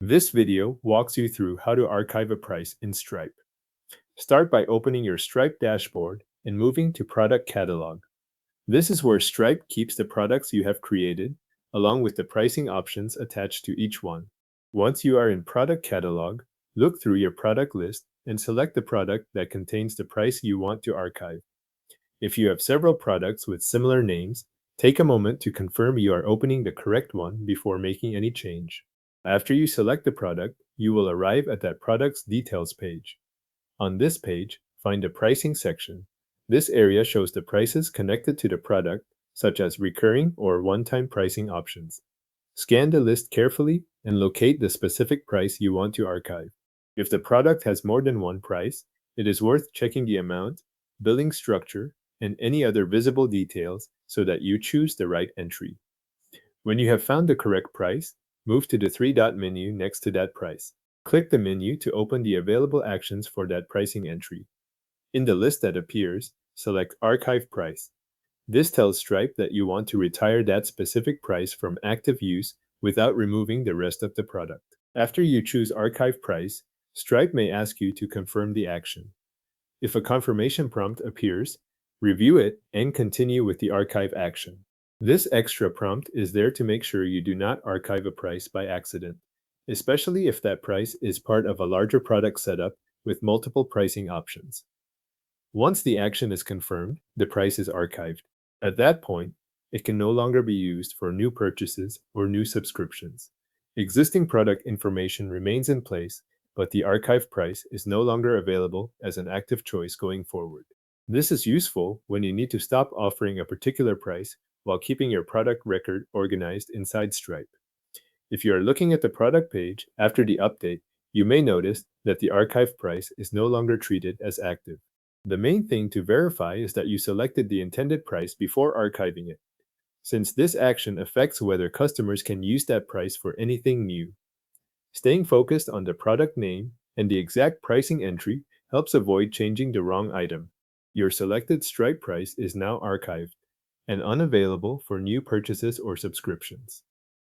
This video walks you through how to archive a price in Stripe. Start by opening your Stripe dashboard and moving to Product Catalog. This is where Stripe keeps the products you have created, along with the pricing options attached to each one. Once you are in Product Catalog, look through your product list and select the product that contains the price you want to archive. If you have several products with similar names, take a moment to confirm you are opening the correct one before making any change. After you select the product, you will arrive at that product's details page. On this page, find the pricing section. This area shows the prices connected to the product, such as recurring or one-time pricing options. Scan the list carefully and locate the specific price you want to archive. If the product has more than one price, it is worth checking the amount, billing structure, and any other visible details so that you choose the right entry. When you have found the correct price, move to the three-dot menu next to that price. Click the menu to open the available actions for that pricing entry. In the list that appears, select Archive Price. This tells Stripe that you want to retire that specific price from active use without removing the rest of the product. After you choose Archive Price, Stripe may ask you to confirm the action. If a confirmation prompt appears, review it and continue with the archive action. This extra prompt is there to make sure you do not archive a price by accident, especially if that price is part of a larger product setup with multiple pricing options. Once the action is confirmed, the price is archived. At that point, it can no longer be used for new purchases or new subscriptions. Existing product information remains in place, but the archive price is no longer available as an active choice going forward. This is useful when you need to stop offering a particular price while keeping your product record organized inside Stripe. If you are looking at the product page after the update, you may notice that the archive price is no longer treated as active. The main thing to verify is that you selected the intended price before archiving it, since this action affects whether customers can use that price for anything new. Staying focused on the product name and the exact pricing entry helps avoid changing the wrong item. Your selected Stripe price is now archived and unavailable for new purchases or subscriptions.